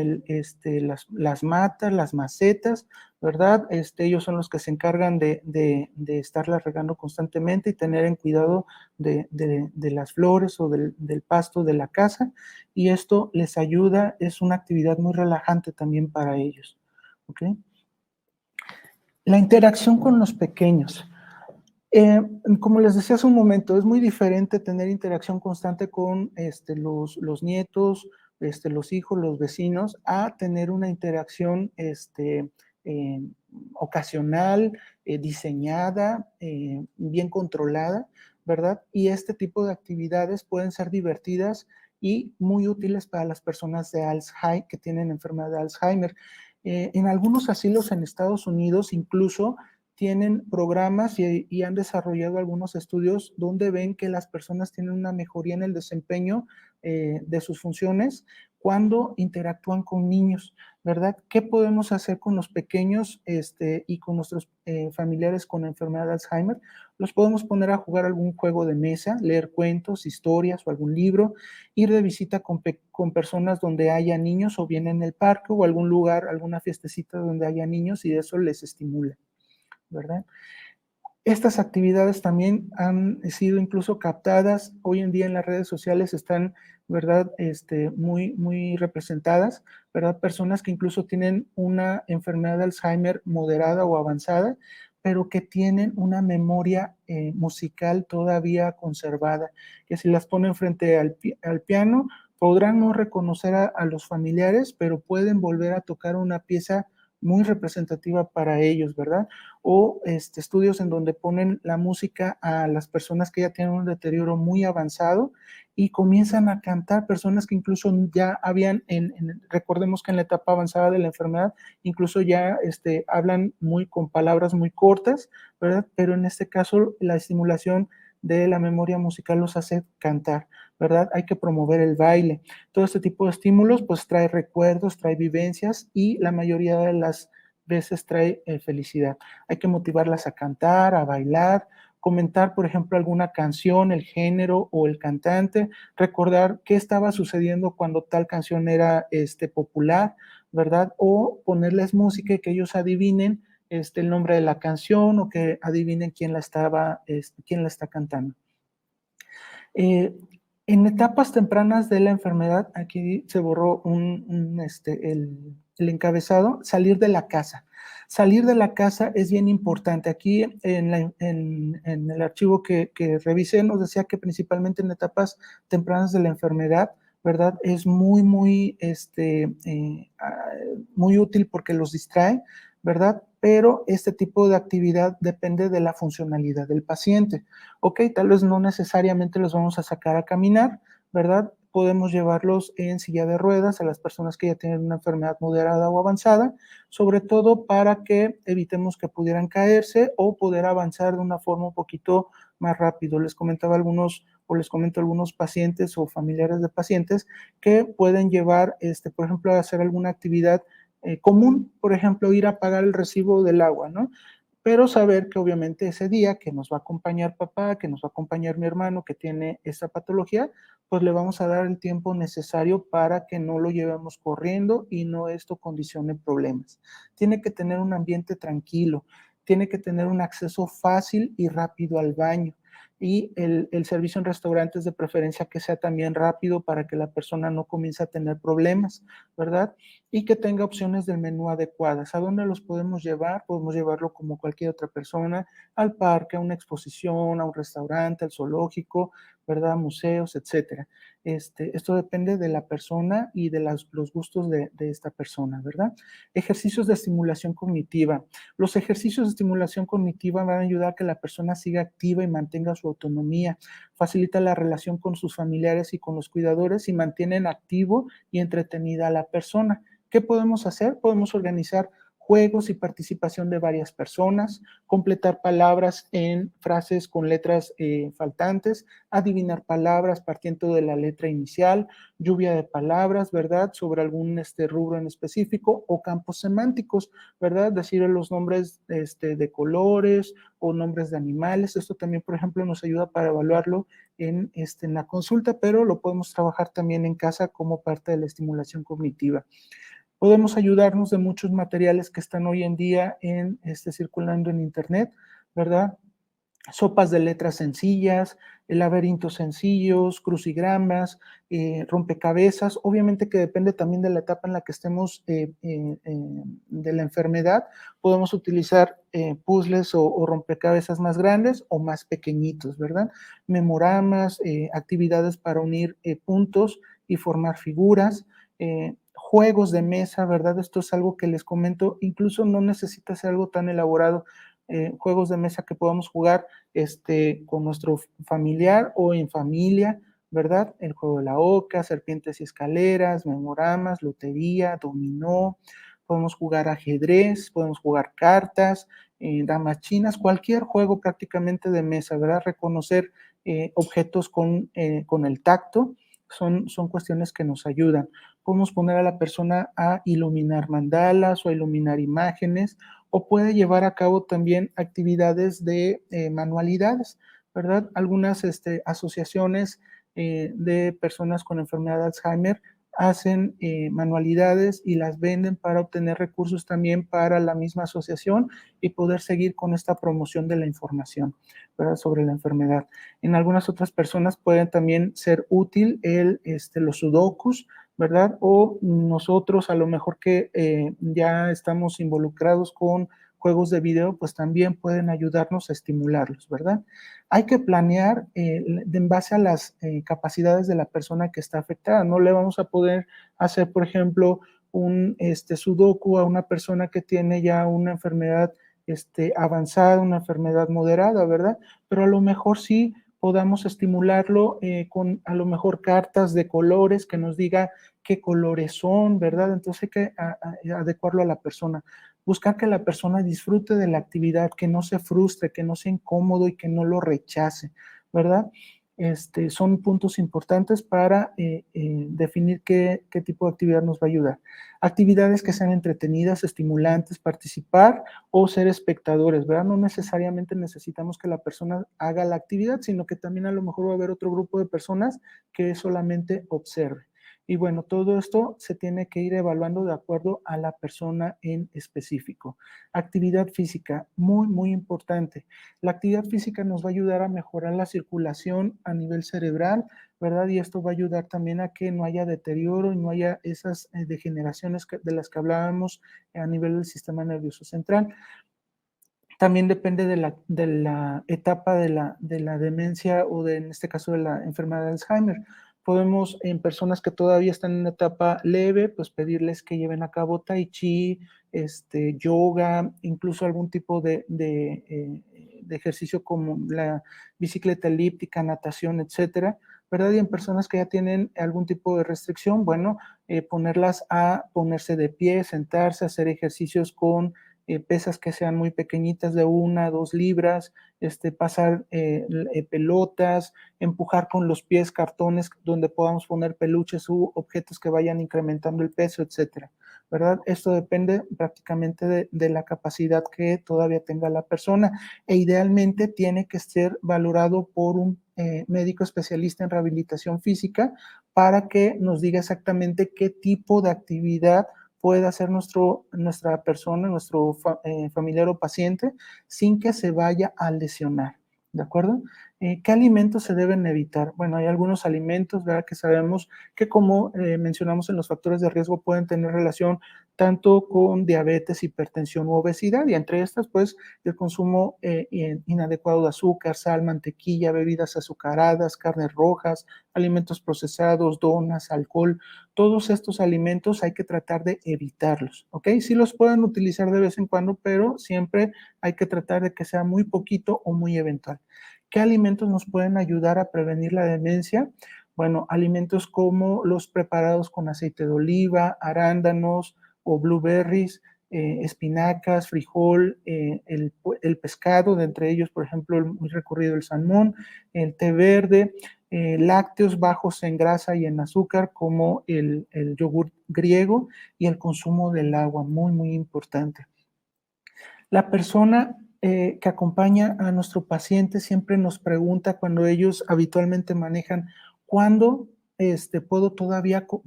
las matas, las macetas, ¿verdad? Ellos son los que se encargan de estarlas regando constantemente y tener en cuidado de las flores o del pasto de la casa. Y esto les ayuda, es una actividad muy relajante también para ellos. ¿Ok? La interacción con los pequeños. Como les decía hace un momento, es muy diferente tener interacción constante con los nietos, los hijos, los vecinos, a tener una interacción eh, ocasional, diseñada, bien controlada, ¿verdad? Y este tipo de actividades pueden ser divertidas y muy útiles para las personas de Alzheimer, que tienen enfermedad de Alzheimer. En algunos asilos en Estados Unidos incluso tienen programas y han desarrollado algunos estudios donde ven que las personas tienen una mejoría en el desempeño de sus funciones cuando interactúan con niños, ¿verdad? ¿Qué podemos hacer con los pequeños y con nuestros familiares con enfermedad de Alzheimer? Los podemos poner a jugar algún juego de mesa, leer cuentos, historias o algún libro, ir de visita con personas donde haya niños o bien en el parque o algún lugar, alguna fiestecita donde haya niños y eso les estimula, ¿verdad? Estas actividades también han sido incluso captadas, hoy en día en las redes sociales están, ¿verdad? Muy representadas, ¿verdad? Personas que incluso tienen una enfermedad de Alzheimer moderada o avanzada, pero que tienen una memoria musical todavía conservada, que si las ponen frente al piano, podrán no reconocer a los familiares, pero pueden volver a tocar una pieza muy representativa para ellos, ¿verdad? O estudios en donde ponen la música a las personas que ya tienen un deterioro muy avanzado y comienzan a cantar, personas que incluso ya habían, recordemos que en la etapa avanzada de la enfermedad, incluso ya hablan con palabras muy cortas, ¿verdad? Pero en este caso la estimulación de la memoria musical los hace cantar, ¿verdad? Hay que promover el baile. Todo este tipo de estímulos pues trae recuerdos, trae vivencias y la mayoría de las veces trae felicidad. Hay que motivarlas a cantar, a bailar, comentar, por ejemplo, alguna canción, el género o el cantante, recordar qué estaba sucediendo cuando tal canción era popular, ¿verdad? O ponerles música y que ellos adivinen el nombre de la canción o que adivinen quién la está cantando. En etapas tempranas de la enfermedad, aquí se borró el encabezado, salir de la casa. Salir de la casa es bien importante. Aquí en el archivo que revisé nos decía que principalmente en etapas tempranas de la enfermedad, ¿verdad? Es muy útil porque los distrae, ¿verdad? Pero este tipo de actividad depende de la funcionalidad del paciente. Ok, tal vez no necesariamente los vamos a sacar a caminar, ¿verdad? podemos llevarlos en silla de ruedas a las personas que ya tienen una enfermedad moderada o avanzada, sobre todo para que evitemos que pudieran caerse o poder avanzar de una forma un poquito más rápido. Les comento algunos pacientes o familiares de pacientes que pueden llevar, por ejemplo, a hacer alguna actividad común, por ejemplo, ir a pagar el recibo del agua, ¿no? Pero saber que obviamente ese día que nos va a acompañar papá, que nos va a acompañar mi hermano que tiene esta patología, pues le vamos a dar el tiempo necesario para que no lo llevemos corriendo y no esto condicione problemas. Tiene que tener un ambiente tranquilo, tiene que tener un acceso fácil y rápido al baño. Y el servicio en restaurantes de preferencia que sea también rápido para que la persona no comience a tener problemas, ¿verdad? Y que tenga opciones del menú adecuadas. ¿A dónde los podemos llevar? Podemos llevarlo como cualquier otra persona, al parque, a una exposición, a un restaurante, al zoológico, ¿verdad? Museos, etcétera. Esto depende de la persona y de los gustos de esta persona, ¿verdad? Ejercicios de estimulación cognitiva. Los ejercicios de estimulación cognitiva van a ayudar a que la persona siga activa y mantenga su autonomía, facilita la relación con sus familiares y con los cuidadores y mantienen activo y entretenida a la persona. ¿Qué podemos hacer? Podemos organizar juegos y participación de varias personas, completar palabras en frases con letras faltantes, adivinar palabras partiendo de la letra inicial, lluvia de palabras, ¿verdad? Sobre algún rubro en específico o campos semánticos, ¿verdad? Decir los nombres de colores o nombres de animales. Esto también, por ejemplo, nos ayuda para evaluarlo en la consulta, pero lo podemos trabajar también en casa como parte de la estimulación cognitiva. Podemos ayudarnos de muchos materiales que están hoy en día circulando en internet, ¿verdad? Sopas de letras sencillas, laberintos sencillos, crucigramas, rompecabezas. Obviamente que depende también de la etapa en la que estemos de la enfermedad. Podemos utilizar puzzles o rompecabezas más grandes o más pequeñitos, ¿verdad? Memoramas, actividades para unir puntos y formar figuras, juegos de mesa, ¿verdad? Esto es algo que les comento, incluso no necesita ser algo tan elaborado. Juegos de mesa que podamos jugar con nuestro familiar o en familia, ¿verdad? El juego de la oca, serpientes y escaleras, memoramas, lotería, dominó, podemos jugar ajedrez, podemos jugar cartas, damas chinas, cualquier juego prácticamente de mesa, ¿verdad? Reconocer objetos con el tacto, son cuestiones que nos ayudan. Podemos poner a la persona a iluminar mandalas o a iluminar imágenes, o puede llevar a cabo también actividades de manualidades, ¿verdad? Algunas asociaciones de personas con enfermedad de Alzheimer hacen manualidades y las venden para obtener recursos también para la misma asociación y poder seguir con esta promoción de la información, ¿verdad? Sobre la enfermedad. En algunas otras personas pueden también ser útil los sudokus, ¿verdad? O nosotros a lo mejor que ya estamos involucrados con juegos de video, pues también pueden ayudarnos a estimularlos, ¿verdad? Hay que planear en base a las capacidades de la persona que está afectada. No le vamos a poder hacer, por ejemplo, un sudoku a una persona que tiene ya una enfermedad avanzada, una enfermedad moderada, ¿verdad? Pero a lo mejor sí podamos estimularlo con a lo mejor cartas de colores que nos diga qué colores son, ¿verdad? Entonces hay que adecuarlo a la persona. Buscar que la persona disfrute de la actividad, que no se frustre, que no sea incómodo y que no lo rechace, ¿verdad? Son puntos importantes para definir qué tipo de actividad nos va a ayudar. Actividades que sean entretenidas, estimulantes, participar o ser espectadores, ¿verdad? No necesariamente necesitamos que la persona haga la actividad, sino que también a lo mejor va a haber otro grupo de personas que solamente observe. Y bueno, todo esto se tiene que ir evaluando de acuerdo a la persona en específico. Actividad física, muy, muy importante. La actividad física nos va a ayudar a mejorar la circulación a nivel cerebral, ¿verdad? Y esto va a ayudar también a que no haya deterioro y no haya esas degeneraciones de las que hablábamos a nivel del sistema nervioso central. También depende de la etapa de la demencia o en este caso de la enfermedad de Alzheimer. Podemos, en personas que todavía están en una etapa leve, pues pedirles que lleven a cabo tai chi, yoga, incluso algún tipo de ejercicio como la bicicleta elíptica, natación, etcétera, ¿verdad? Y en personas que ya tienen algún tipo de restricción, bueno, ponerlas a ponerse de pie, sentarse, hacer ejercicios con pesas que sean muy pequeñitas de 1 a 2 libras, pasar pelotas, empujar con los pies cartones donde podamos poner peluches u objetos que vayan incrementando el peso, etcétera, ¿verdad? Esto depende prácticamente de la capacidad que todavía tenga la persona e idealmente tiene que ser valorado por un médico especialista en rehabilitación física para que nos diga exactamente qué tipo de actividad puede hacer nuestra persona, nuestro familiar o paciente, sin que se vaya a lesionar, ¿de acuerdo? ¿Qué alimentos se deben evitar? Bueno, hay algunos alimentos, ¿verdad?, que sabemos que, como mencionamos en los factores de riesgo, pueden tener relación tanto con diabetes, hipertensión u obesidad, y entre estas, pues, el consumo inadecuado de azúcar, sal, mantequilla, bebidas azucaradas, carnes rojas, alimentos procesados, donas, alcohol. Todos estos alimentos hay que tratar de evitarlos, ¿ok? Sí los pueden utilizar de vez en cuando, pero siempre hay que tratar de que sea muy poquito o muy eventual. ¿Qué alimentos nos pueden ayudar a prevenir la demencia? Bueno, alimentos como los preparados con aceite de oliva, arándanos o blueberries, espinacas, frijol, el pescado, de entre ellos, por ejemplo, el muy recurrido el salmón, el té verde, lácteos bajos en grasa y en azúcar, como el yogur griego, y el consumo del agua, muy, muy importante. La persona que acompaña a nuestro paciente siempre nos pregunta, cuando ellos habitualmente manejan, ¿cuándo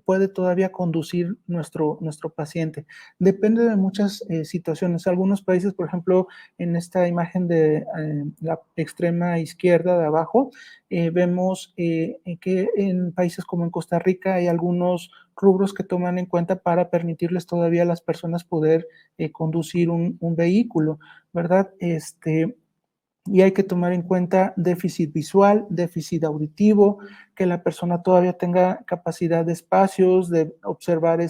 puede todavía conducir nuestro paciente? Depende de muchas situaciones. Algunos países, por ejemplo, en esta imagen de la extrema izquierda de abajo, vemos que en países como en Costa Rica hay algunos rubros que toman en cuenta para permitirles todavía a las personas poder conducir un vehículo, ¿verdad? Y hay que tomar en cuenta déficit visual, déficit auditivo, que la persona todavía tenga capacidad de espacios, de observar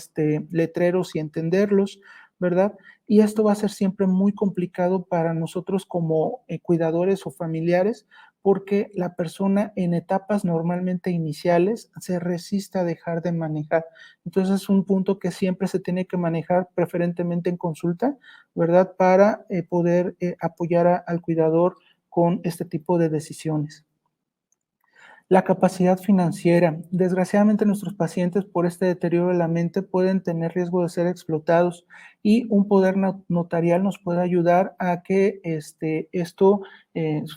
letreros y entenderlos, ¿verdad? Y esto va a ser siempre muy complicado para nosotros como cuidadores o familiares, porque la persona en etapas normalmente iniciales se resiste a dejar de manejar. Entonces es un punto que siempre se tiene que manejar preferentemente en consulta, ¿verdad? Para poder apoyar al cuidador con este tipo de decisiones. La capacidad financiera. Desgraciadamente, nuestros pacientes, por este deterioro de la mente, pueden tener riesgo de ser explotados, y un poder notarial nos puede ayudar a que esto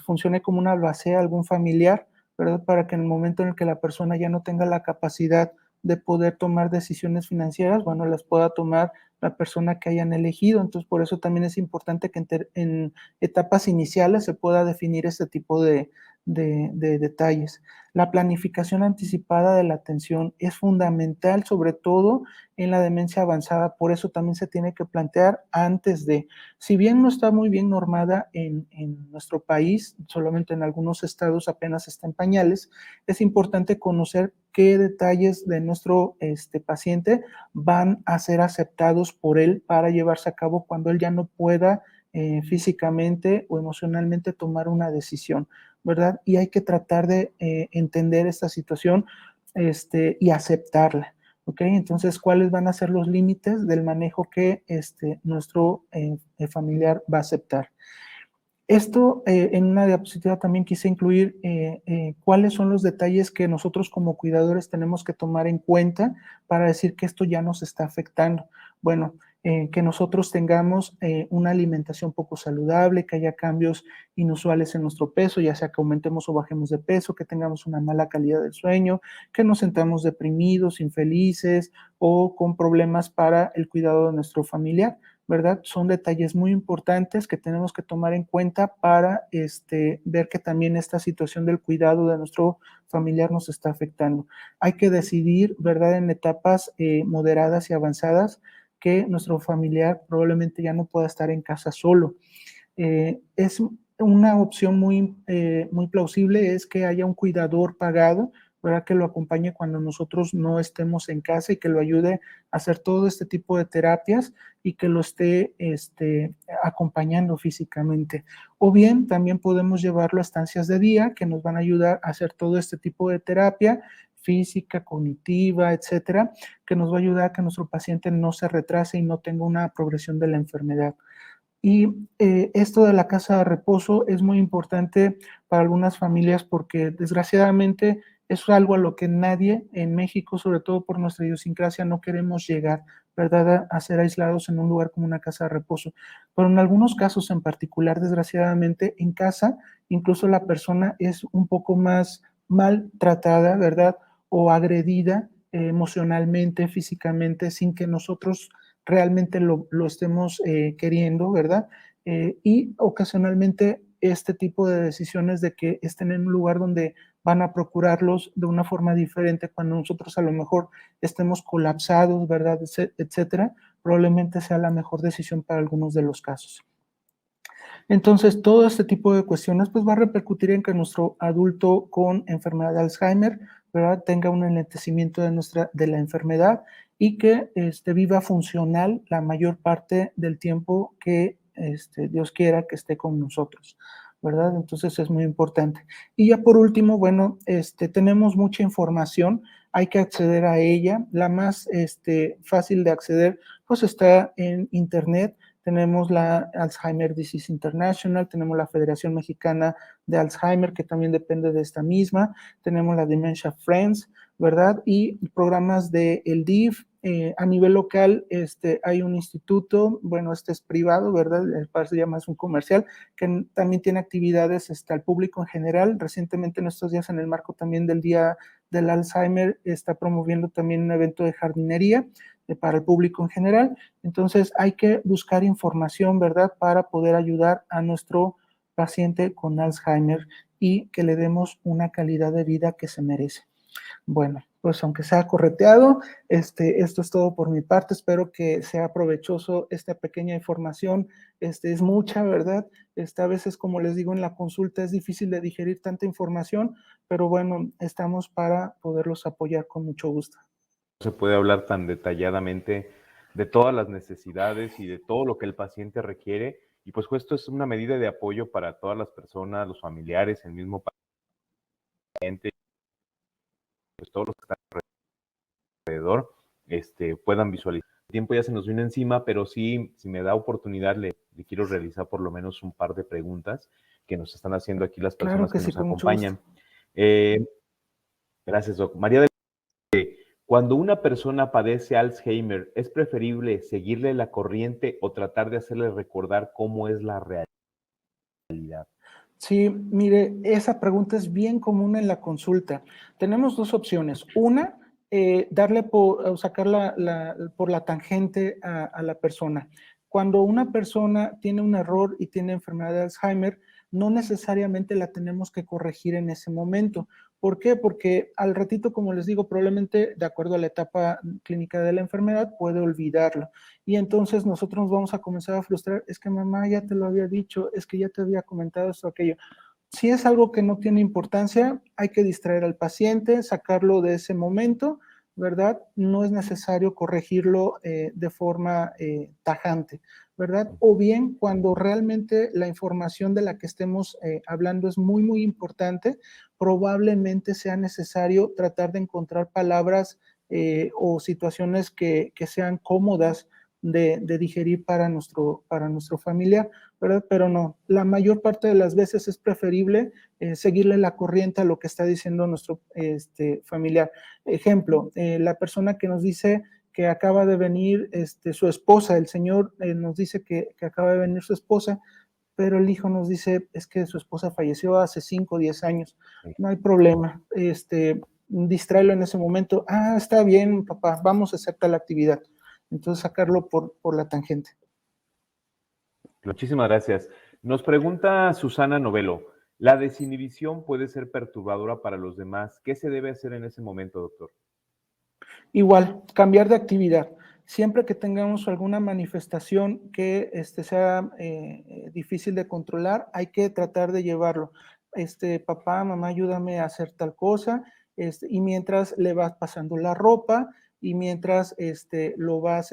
funcione como una albacea a algún familiar, ¿verdad? Para que en el momento en el que la persona ya no tenga la capacidad de poder tomar decisiones financieras, bueno, las pueda tomar la persona que hayan elegido. Entonces, por eso también es importante que en etapas iniciales se pueda definir este tipo de detalles. La planificación anticipada de la atención es fundamental, sobre todo en la demencia avanzada. Por eso también se tiene que plantear antes de, si bien no está muy bien normada en nuestro país, solamente en algunos estados apenas está en pañales, es importante conocer qué detalles de nuestro paciente van a ser aceptados por él para llevarse a cabo cuando él ya no pueda físicamente o emocionalmente tomar una decisión, ¿verdad? Y hay que tratar de entender esta situación y aceptarla, ¿ok? Entonces, ¿cuáles van a ser los límites del manejo que nuestro familiar va a aceptar? Esto, en una diapositiva también quise incluir cuáles son los detalles que nosotros como cuidadores tenemos que tomar en cuenta para decir que esto ya nos está afectando. Bueno, que nosotros tengamos una alimentación poco saludable, que haya cambios inusuales en nuestro peso, ya sea que aumentemos o bajemos de peso, que tengamos una mala calidad del sueño, que nos sentamos deprimidos, infelices o con problemas para el cuidado de nuestro familiar, ¿verdad? Son detalles muy importantes que tenemos que tomar en cuenta para ver que también esta situación del cuidado de nuestro familiar nos está afectando. Hay que decidir, ¿verdad?, en etapas moderadas y avanzadas, que nuestro familiar probablemente ya no pueda estar en casa solo. Es una opción muy plausible, es que haya un cuidador pagado, ¿verdad? Que lo acompañe cuando nosotros no estemos en casa y que lo ayude a hacer todo este tipo de terapias y que lo esté acompañando físicamente. O bien también podemos llevarlo a estancias de día que nos van a ayudar a hacer todo este tipo de terapia física, cognitiva, etcétera, que nos va a ayudar a que nuestro paciente no se retrase y no tenga una progresión de la enfermedad. Y esto de la casa de reposo es muy importante para algunas familias porque desgraciadamente es algo a lo que nadie en México, sobre todo por nuestra idiosincrasia, no queremos llegar, ¿verdad? A ser aislados en un lugar como una casa de reposo. Pero en algunos casos en particular, desgraciadamente, en casa, incluso la persona es un poco más maltratada, ¿verdad? O agredida emocionalmente, físicamente, sin que nosotros realmente lo estemos queriendo, ¿verdad? Y ocasionalmente este tipo de decisiones de que estén en un lugar donde van a procurarlos de una forma diferente cuando nosotros a lo mejor estemos colapsados, ¿verdad? Etcétera, probablemente sea la mejor decisión para algunos de los casos. Entonces, todo este tipo de cuestiones pues va a repercutir en que nuestro adulto con enfermedad de Alzheimer, ¿verdad? Tenga un enlentecimiento de la enfermedad y que viva funcional la mayor parte del tiempo que Dios quiera que esté con nosotros, ¿verdad? Entonces es muy importante. Y ya por último, bueno, tenemos mucha información, hay que acceder a ella. La más fácil de acceder pues está en internet. Tenemos la Alzheimer Disease International, tenemos la Federación Mexicana de Alzheimer, que también depende de esta misma, tenemos la Dementia Friends, ¿verdad? Y programas de el DIF. A nivel local hay un instituto, bueno, este es privado, ¿verdad? Se llama, es un comercial, que también tiene actividades al público en general. Recientemente en estos días, en el marco también del Día del Alzheimer, está promoviendo también un evento de jardinería para el público en general. Entonces hay que buscar información, ¿verdad?, para poder ayudar a nuestro paciente con Alzheimer y que le demos una calidad de vida que se merece. Bueno, pues aunque sea correteado, esto es todo por mi parte. Espero que sea provechoso esta pequeña información. Es mucha, ¿verdad? A veces, como les digo, en la consulta es difícil de digerir tanta información, pero bueno, estamos para poderlos apoyar con mucho gusto. Se puede hablar tan detalladamente de todas las necesidades y de todo lo que el paciente requiere. Y pues esto es una medida de apoyo para todas las personas, los familiares, el mismo paciente, pues todos los que están alrededor, puedan visualizar. El tiempo ya se nos vino encima, pero sí, si me da oportunidad, le quiero realizar por lo menos un par de preguntas que nos están haciendo aquí las Claro personas que que sí, nos con mucho gusto. acompañan. Gracias, Doc. María del... Cuando una persona padece Alzheimer, ¿es preferible seguirle la corriente o tratar de hacerle recordar cómo es la realidad? Sí, mire, esa pregunta es bien común en la consulta. Tenemos dos opciones. Una, darle o sacar por la tangente a la persona. Cuando una persona tiene un error y tiene enfermedad de Alzheimer, no necesariamente la tenemos que corregir en ese momento. ¿Por qué? Porque al ratito, como les digo, probablemente de acuerdo a la etapa clínica de la enfermedad puede olvidarlo. Y entonces nosotros nos vamos a comenzar a frustrar. Es que mamá ya te lo había dicho, es que ya te había comentado esto, aquello. Si es algo que no tiene importancia, hay que distraer al paciente, sacarlo de ese momento, ¿verdad? No es necesario corregirlo de forma tajante, ¿verdad? O bien cuando realmente la información de la que estemos hablando es muy, muy importante, probablemente sea necesario tratar de encontrar palabras o situaciones que sean cómodas de digerir para nuestro familiar, ¿verdad? Pero no, la mayor parte de las veces es preferible seguirle la corriente a lo que está diciendo nuestro familiar. Ejemplo, la persona que nos dice que acaba de venir su esposa, el señor nos dice que acaba de venir su esposa, pero el hijo nos dice, es que su esposa falleció hace 5 o 10 años. No hay problema, distráelo en ese momento. Ah, está bien, papá, vamos a hacer tal actividad. Entonces sacarlo por la tangente. Muchísimas gracias. Nos pregunta Susana Novelo, ¿la desinhibición puede ser perturbadora para los demás? ¿Qué se debe hacer en ese momento, doctor? Igual, cambiar de actividad. Siempre que tengamos alguna manifestación que sea difícil de controlar, hay que tratar de llevarlo. Papá, mamá, ayúdame a hacer tal cosa. y mientras le vas pasando la ropa y mientras lo vas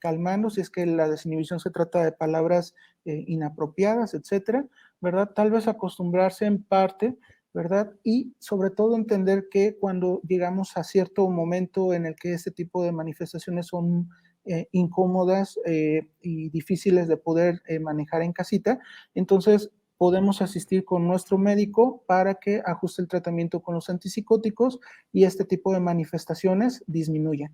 calmando, si es que la desinhibición se trata de palabras inapropiadas, etcétera, ¿verdad? Tal vez acostumbrarse en parte, ¿verdad? Y sobre todo entender que cuando llegamos a cierto momento en el que este tipo de manifestaciones son incómodas y difíciles de poder manejar en casita, entonces podemos asistir con nuestro médico para que ajuste el tratamiento con los antipsicóticos y este tipo de manifestaciones disminuyan.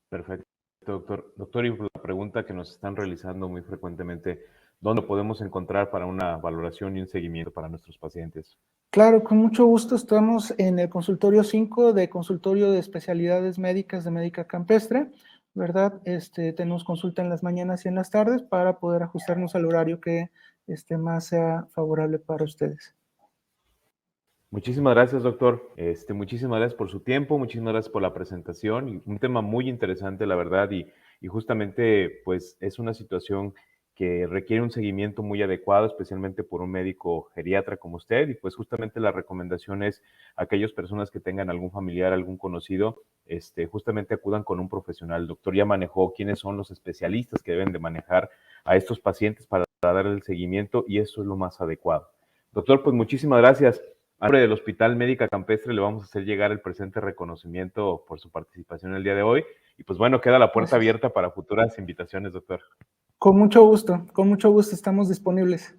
Perfecto, doctor. Doctor, y la pregunta que nos están realizando muy frecuentemente, ¿dónde podemos encontrar para una valoración y un seguimiento para nuestros pacientes? Claro, con mucho gusto estamos en el consultorio 5 de consultorio de especialidades médicas de Médica Campestre, ¿verdad? Tenemos consulta en las mañanas y en las tardes para poder ajustarnos al horario que más sea favorable para ustedes. Muchísimas gracias, doctor. Muchísimas gracias por su tiempo, muchísimas gracias por la presentación. Y un tema muy interesante, la verdad, y justamente, pues, es una situación que requiere un seguimiento muy adecuado, especialmente por un médico geriatra como usted. Y pues justamente la recomendación es a aquellas personas que tengan algún familiar, algún conocido, justamente acudan con un profesional. El doctor ya manejó quiénes son los especialistas que deben de manejar a estos pacientes para dar el seguimiento y eso es lo más adecuado. Doctor, pues muchísimas gracias. A nombre del Hospital Médica Campestre le vamos a hacer llegar el presente reconocimiento por su participación el día de hoy. Y pues bueno, queda la puerta Gracias. abierta para futuras invitaciones, doctor. Con mucho gusto estamos disponibles.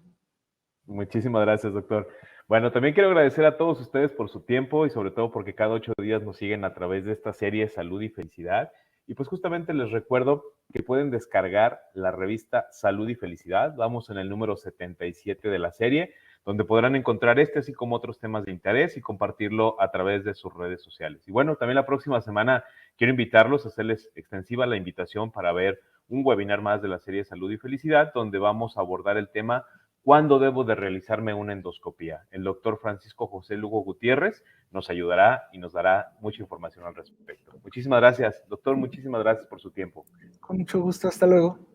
Muchísimas gracias, doctor. Bueno, también quiero agradecer a todos ustedes por su tiempo y sobre todo porque cada 8 días nos siguen a través de esta serie Salud y Felicidad. Y pues justamente les recuerdo que pueden descargar la revista Salud y Felicidad. Vamos en el número 77 de la serie, donde podrán encontrar así como otros temas de interés y compartirlo a través de sus redes sociales. Y bueno, también la próxima semana quiero invitarlos a hacerles extensiva la invitación para ver un webinar más de la serie Salud y Felicidad, donde vamos a abordar el tema ¿cuándo debo de realizarme una endoscopía? El doctor Francisco José Lugo Gutiérrez nos ayudará y nos dará mucha información al respecto. Muchísimas gracias, doctor. Muchísimas gracias por su tiempo. Con mucho gusto. Hasta luego.